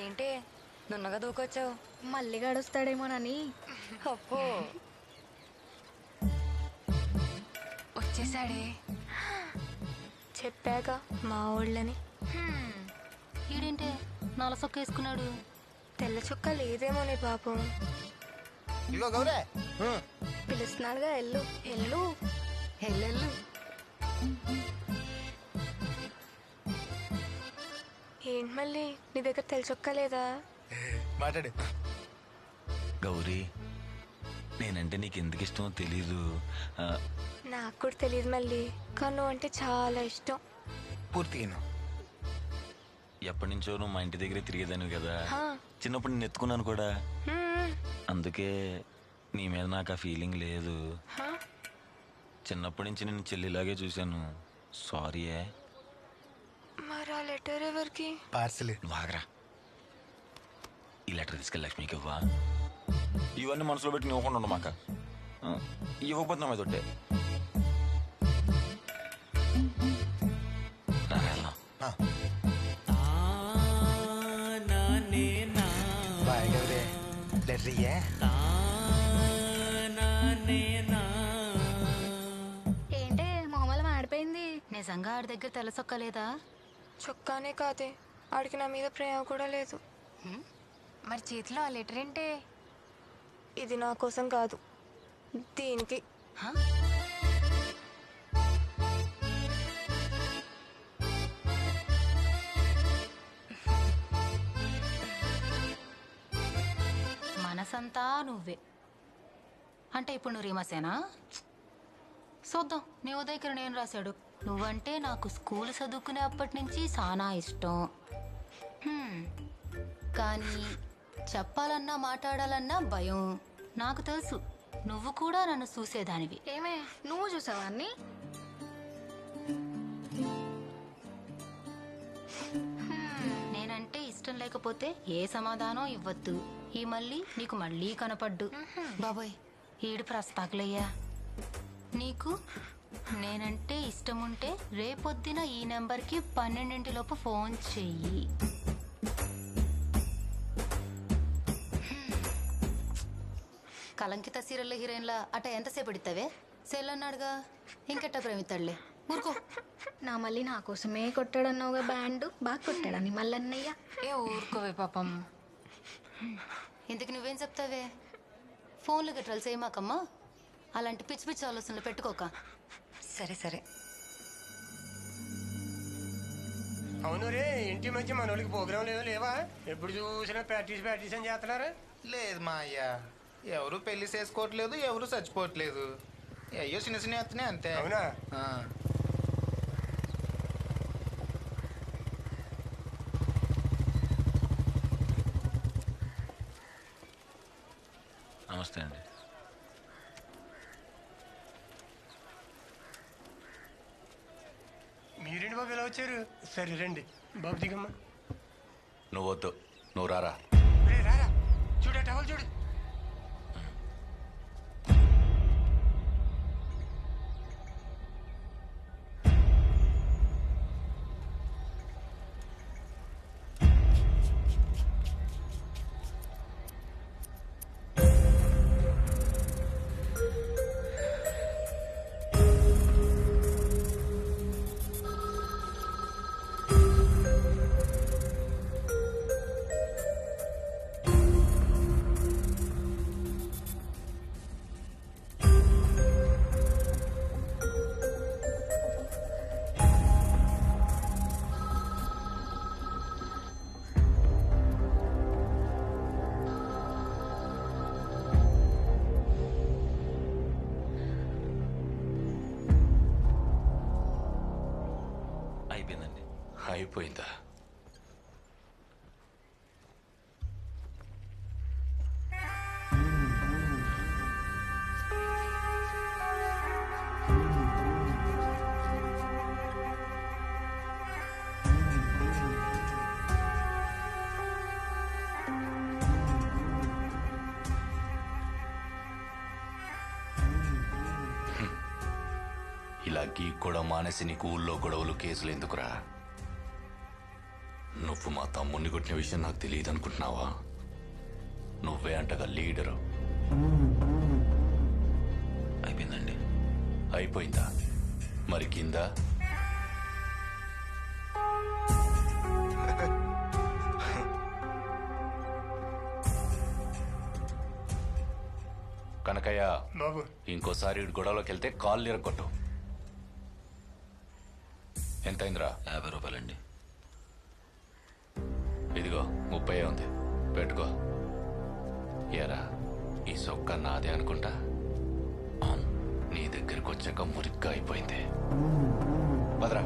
ఏంటి నున్నగా దూకొచ్చావు? మళ్ళీ గడుస్తాడేమోనని. అప్పో వచ్చేసాడే. చెప్పాక మా ఊళ్ళని. ఈడేంటే నల్ల సొక్క వేసుకున్నాడు. తెల్ల చుక్క లేదేమో నీ పాపం. ఇగో గౌరే పిలుస్తున్నాడుగా ఎల్లు ఎల్లు ఎల్లెల్లు. ఏంటి మళ్ళీ నీ దగ్గర తెల్ల చుక్క లేదా? మాట్లాడు. గౌరీ, నేనంటే నీకు ఎందుకు ఇష్టమో తెలీదు. నాకు కూడా తెలియదు మళ్ళీ, కానీ నువ్వు అంటే చాలా ఇష్టం. పూర్తిగా ఎప్పటి నుంచో నువ్వు మా ఇంటి దగ్గరే తిరిగేదాను కదా. హా. చిన్నప్పుడు నేను ఎత్తుకున్నాను కూడా. హ్మ్. అందుకే నీ మీద నాకు ఆ ఫీలింగ్ లేదు. హా? చిన్నప్పటి నుంచి నేను చెల్లిలాగే చూశాను. సారీయే. మరి ఆ లెటర్ ఎవరికి? పార్సల్. నువ్వు ఆగరా. ఈ లెటర్ తీసుకెళ్ళి లక్ష్మికి ఇవ్వా. ఇవన్నీ మనసులో పెట్టి ఇవ్వకుండా ఉండు మాక. ఇవ్వకపోతే నా మీద ఒట్టే. రా, వెళ్దాం. బాయ్ గౌరే. లెటర్ ఇయ్యే. ఏంటే మొహమ్మల మాడిపోయింది. నిజంగా ఆడి దగ్గర తెల్ల సొక్క లేదా? చొక్కానే కాదే, ఆడికి నా మీద ప్రేమ కూడా లేదు. మరి చేతిలో ఆ లెటర్ ఏంటే? ఇది నా కోసం కాదు, దీనికి. మనసంతా నువ్వే అంటే ఇప్పుడు నువ్వు రీమసేనా? చూద్దాం. నీ ఉదయకరణ ఏం రాశాడు. నువ్వంటే నాకు స్కూల్ చదువుకునే అప్పటి నుంచి చాలా ఇష్టం. కానీ చెప్పాలన్నా మాట్లాడాలన్నా భయం. నాకు తెలుసు నువ్వు కూడా నన్ను చూసేదానివి. ఏమే నువ్వు చూసావాన్ని? నేనంటే ఇష్టం లేకపోతే ఏ సమాధానం ఇవ్వద్దు. ఈ మళ్ళీ నీకు మళ్ళీ కనపడ్డు. బాబోయ్ ఈడు ప్రస్తాకులయ్యా. నీకు నేనంటే ఇష్టం ఉంటే రేపొద్దున ఈ నెంబర్కి 12 ఫోన్ చెయ్యి. కలంకిత సీరియల్ హీరోయిన్లా అట ఎంతసేపు ఎడితావే? సెల్ అన్నాడుగా, ఇంకెట్టా ప్రేమితాడులే. ఊరుకో. నా మళ్ళీ నా కోసమే కొట్టాడన్నావుగా బ్యాండ్. బాగా కొట్టాడని మల్లన్నయ్య. ఏ ఊరుకోవే పాపం. ఇంతకు నువ్వేం చెప్తావే? ఫోన్లు గట్రలు చేయమాకమ్మా. అలాంటి పిచ్చి పిచ్చి ఆలోచనలు పెట్టుకోక. సరే సరే. అవును రే, ఇంటి మధ్య మన వాళ్ళకి ప్రోగ్రాం లేదో లేవా? ఎప్పుడు చూసినా ప్రాక్టీస్ అని చేస్తున్నారు. లేదు మా అయ్య, ఎవరు పెళ్లి చేసుకోవట్లేదు, ఎవరు చచ్చిపోవట్లేదు. అయ్యో చిన్న చిన్న ఎత్తనే అంతే. అవునా? నమస్తే అండి. మీరేంటి బాబు ఇలా వచ్చారు? సరే రండి బాబు, దిగమ్మా. నువ్వు వద్దు, నువ్వు రారా. రే రారా, చూడ టవల్ చూడు. అయిపోయిందండి. అయిపోయిందా? ఇలా గీక్ కూడా మానేసి నీకు ఊళ్ళో గొడవలు కేసులు ఎందుకురా? నువ్వు మా తమ్ముడిని కొట్టిన విషయం నాకు తెలియదు అనుకుంటున్నావా? నువ్వే అంటగా లీడరు. అయిపోయిందండి. అయిపోయిందా? మరి కింద కనకయ్య, బాబు ఇంకోసారి ఇటు గొడవలోకి వెళ్తే కాళ్ళు ఇరగొట్టు. ఎంతైందిరా? 50 రూపాయలండి. ఇదిగో 30 ఉంది, పెట్టుకో. ఎరా, ఈ సొక్క నాదే అనుకుంటా. నీ దగ్గరకు వచ్చాక మురిగ్గా అయిపోయింది. భద్రా